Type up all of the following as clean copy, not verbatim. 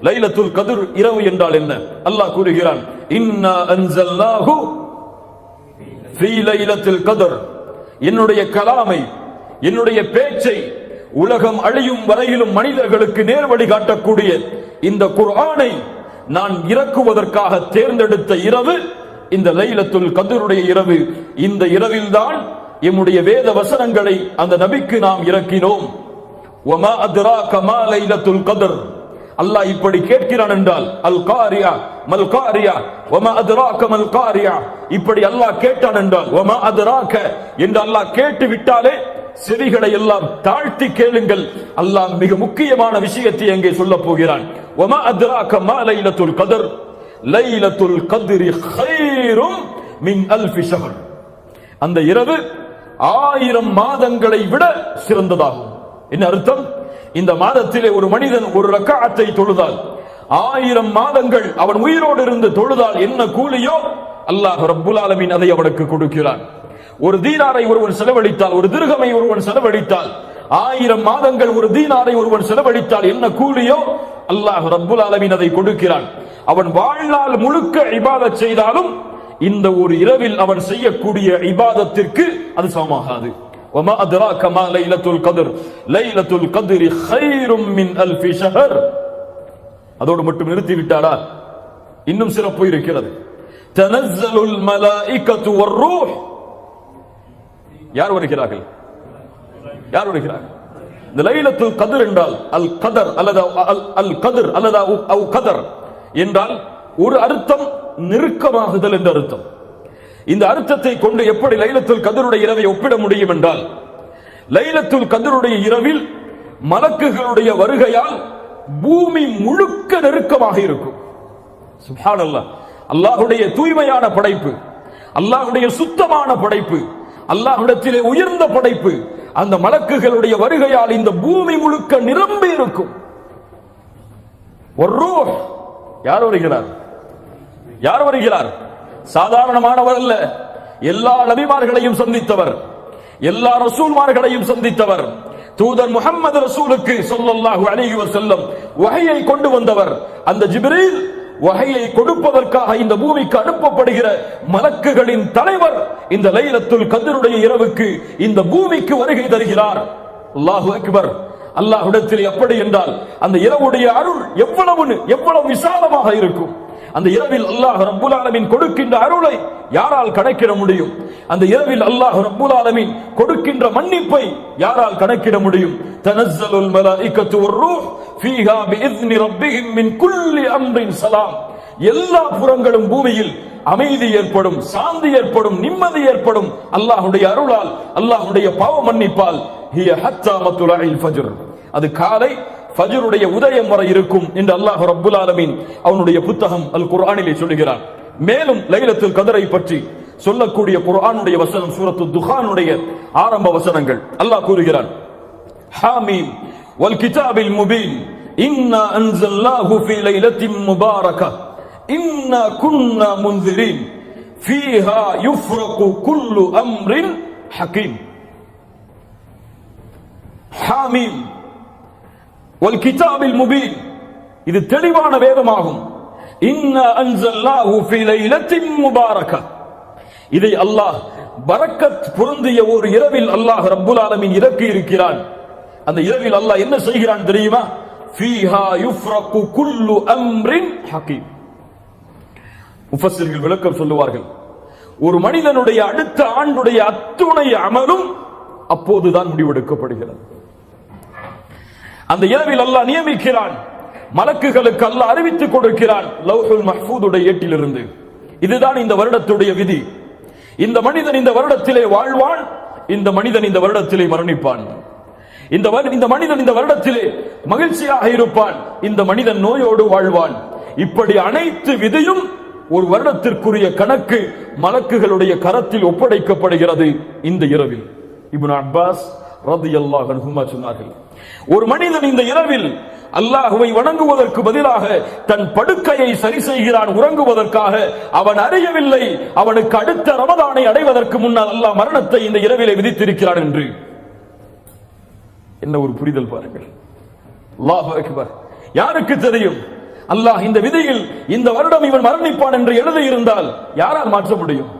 லைலத்துல் கத்ர் இரவு என்றால் என்ன? அல்லாஹ் கூறுகிறான், இன்னா அன்ஸல்னாஹு ஃபீ லைலத்துல் கத்ர். என்னுடைய கலாமை, என்னுடைய பேச்சை உலகம் அழியும் வரையிலும் மனிதர்களுக்கு நேர்வழி காட்டக்கூடிய இந்த குர்ஆனை நான் இறக்குவதற்காக தேர்ந்தெடுத்த இரவு இந்த லைலத்துல் கத்ருடைய இரவு. இந்த இரவில்தான் எம்முடைய வேத வசனங்களை அந்த நபிக்கு நாம் இறக்கினோம். வமா அத்ராக மா லைலத்துல் கத்ர். அல்லாஹ் இப்படி கேட்கிறான் என்றால் அல் காரியா மல் காரியா வமா அத்ராக மல் காரியா. இப்படி அல்லாஹ் கேட்டான் என்றால் வமா அத்ராக என்று அல்லாஹ் கேட்டு விட்டாலே செவிகளை எல்லாம் தாழ்த்தி கேளுங்கள். அல்லாஹ் மிக முக்கியமான விஷயத்தை அங்கே சொல்ல போகிறான். வமா அத்ராக மா லைலத்துல் கத்ர். லைலத்துல் கத்ரி கைரும் மின் அல்ஃபி ஷஹர். அந்த இரவு 1000 மாதங்களை விட சிறந்ததாகும். என்ன அர்த்தம்? இந்த மாதத்திலே ஒரு மனிதன் ஒரு ரக்அத்தை தொழுதால் 1000 மாதங்கள் அவன் உயிரோடு இருந்து தொழுதால் என்ன கூலியோ அல்லாஹ் ரப்புல் ஆலமீன் அதை அவனுக்கு கொடுக்கிறான். ஒரு தீனாரை ஒருவன் செலவழித்தால், ஒரு திர்ஹமை ஒருவன் செலவழித்தால், 1000 மாதங்கள் ஒரு தீனாரை ஒருவன் செலவழித்தால் என்ன கூலியோ அல்லாஹ் ரப்புல் ஆலமீன் அதை கொடுக்கிறான். அவன் வாழ்நாள் முழுக்க இபாதத் செய்தாலும் இந்த ஒரு இரவில் அவன் செய்யக்கூடிய இபாதத்திற்கு அது சமமாகாது. வமா அத்ராக மா லைலத்துல் கத்ர். லைலத்துல் கத்ரி கைரும் மின் அல்ஃபி ஷஹர். அதோடு மட்டும் நிறுத்தி விட்டாரா? இன்னும் சிறப்பு இருக்கிறது. தனஸ்ஸலுல் மலாயிகத்து வர்ரூஹ். யார் வருகிறார்கள்? யார் வருகிறார்கள்? இந்த லைலத்துல் கத்ர் என்றால் அல் கதர் அல்லது அல் கத்ர் அல்லது அவு கதர் என்றால் ஒரு அர்த்தம் நெருக்கமாகுதல் என்ற அர்த்தம். இந்த அர்த்தத்தை கொண்டு எப்படி லைலத்துல் கத்ருடைய இரவை ஒப்பிட முடியும் என்றால், லைலத்துல் கத்ருடைய இரவில் மலக்குகளுடைய வருகையால் பூமி முழுக்க நெருக்கமாக இருக்கும். சுப்ஹானல்லாஹ். அல்லாஹ்வுடைய தூய்மையான படைப்பு, அல்லாஹ்வுடைய சுத்தமான படைப்பு, அல்லாஹ்விடத்திலே உயர்ந்த படைப்பு, அந்த மலக்குகளுடைய வருகையால் இந்த பூமி முழுக்க நிரம்பி இருக்கும். வர்ரூஹ். யார் வருகிறார்? யார் வருகிறார்? சாதாரணமானவர் அல்ல. எல்லா நபிமார்களையும் சந்தித்தவர், எல்லா ரசூல்மார்களையும் சந்தித்தவர், தூதர் முஹம்மது ரசூலுக்கு ஸல்லல்லாஹு அலைஹி வஸல்லம் வஹயை கொண்டு வந்தவர். அந்த ஜிப்ரீல் வஹயை கொடுப்பதற்காக இந்த பூமிக்கு அனுப்பப்படுகிற மலக்குகளின் தலைவர் இந்த லைலத்துல் கத்ருடைய இரவுக்கு இந்த பூமிக்கு வருகை தருகிறார். அல்லாஹு அக்பர். அல்லாஹ்விடத்தில் எப்படி என்றால் அந்த இரவுடைய அருள் எவ்வளவு விசாலமாக இருக்கும். அந்த இரவில் அல்லாஹ் ரப்புல் ஆலமீன் கொடுக்கின்ற அருளை யாரால் கணக்கிட முடியும்? அந்த இரவில் அல்லாஹ் ரப்புல் ஆலமீன் கொடுக்கின்ற மன்னிப்பை யாரால் கணக்கிட முடியும்? தனஸ்ஸலுல் மலாயிகத்து வர்ரூஹ் ஃபீஹா பிஇذن ரப்பிஹிம் மின் குல்லி அம்ரின் ஸலாம். எல்லா புறங்களும் பூமியில் அமைதி ஏற்படும், சாந்தி ஏற்படும், நிம்மதி ஏற்படும் அல்லாஹ்வுடைய அருளால், அல்லாஹ்வுடைய பாவ மன்னிப்பால். ஹிய ஹத்தா மத்லஇல் ஃபஜ்ர். அது காலை ஃபஜ்ருடைய உதயம் வரை இருக்கும் என்று அல்லாஹ் ரப்புல் ஆலமீன் அவனுடைய புத்தகம் அல் குர்ஆனிலே சொல்கிறான். மேலும் லைலத்துல் கத்ரை பற்றி சொல்லக்கூடிய குர்ஆனுடைய வசனம் சூரத்து துஹானுடைய ஆரம்ப வசனங்கள். அல்லாஹ் கூறுகிறான், ஹாமீம் வல் கிதாபில் முபீன் இன்னா அன்ஸல்னாஹு ஃபீ லைலத்தின் முபாரகா இன்னா குன்னா முன்திரீன் ஃபீஹா யுஃப்ரகு குல்லு அம்ரின் ஹகீம். ஹாமீம் வல் கிதாபில் முபீன். இது தெளிவான வேதமாகும். இன்னா அன்ஸல்னாஹு ஃபீ லைலத்தின் முபாரகா. இதை அல்லாஹ் பரக்கத் பொருந்திய ஒரு இரவில் அல்லாஹ் ரப்புல் ஆலமீன் இறக்கி இருக்கிறான். அந்த இரவில் அல்லாஹ் என்ன செய்கிறான் தெரியுமா? ஃபீஹா யுஃப்ரகு குல்லு அம்ரின் ஹகீம். முஃபஸ்ஸிர்கள் விளக்கம் சொல்லுவார்கள், ஒரு மனிதனுடைய அடுத்த ஆண்டுடைய அத்துணை அமலும் அப்போதுதான் முடிவெடுக்கப்படுகிறது. அந்த இரவில் அல்லாஹ் நியமிக்கிறான், மலக்குகளுக்கு அல்லாஹ் அறிவித்துக் கொடுக்கிறான் லவ்ஹுல் மஹ்ஃபூதுடைய ஏட்டிலிருந்து. இதுதான் இந்த வருடத்துடைய விதி. இந்த மனிதன் இந்த வருடத்திலே வாழ்வான், இந்த மனிதன் இந்த வருடத்திலே மரணிப்பான். இந்த மனிதன் இந்த வருடத்திலே மகிழ்ச்சியாக இருப்பான், இந்த மனிதன் நோயோடு வாழ்வான். இப்படி அனைத்து விதியும் ஒரு வருடத்திற்குரிய கணக்கு மலக்குகளுடைய கரத்தில் ஒப்படைக்கப்படுகிறது இந்த இரவில். இப்னு அப்பாஸ் ரலியல்லாஹு அன்ஹுமா சொன்னார்கள், ஒரு மனிதன் இந்த இரவில் அல்லாஹ்வை வணங்குவதற்கு பதிலாக தன் படுக்கையை சரி செய்கிறான் உறங்குவதற்காக. அவன் அறியவில்லை அவனுக்கு அடுத்த ரமதானை அடைவதற்கு முன்னால் அல்லாஹ் மரணத்தை இந்த இரவிலே விதித்திருக்கிறான் என்று. என்ன ஒரு புரிதல் பாருங்கள். அல்லாஹு அக்பர். யாருக்கு தெரியும் அல்லாஹ் இந்த விதியில் இந்த வருடம் இவன் மரணிப்பான் என்று எழுதியிருந்தால் யாரால் மாற்ற முடியும்?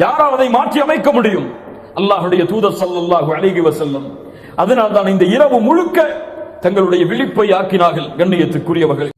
யாரால் அதை மாற்றி அமைக்க முடியும்? அல்லாஹ்வுடைய தூதர் ஸல்லல்லாஹு அலைஹி வஸல்லம் அதனால் தான் இந்த இரவு முழுக்க தங்களுடைய விழிப்பை ஆக்கினார்கள். கண்ணியத்துக்குரியவர்கள்,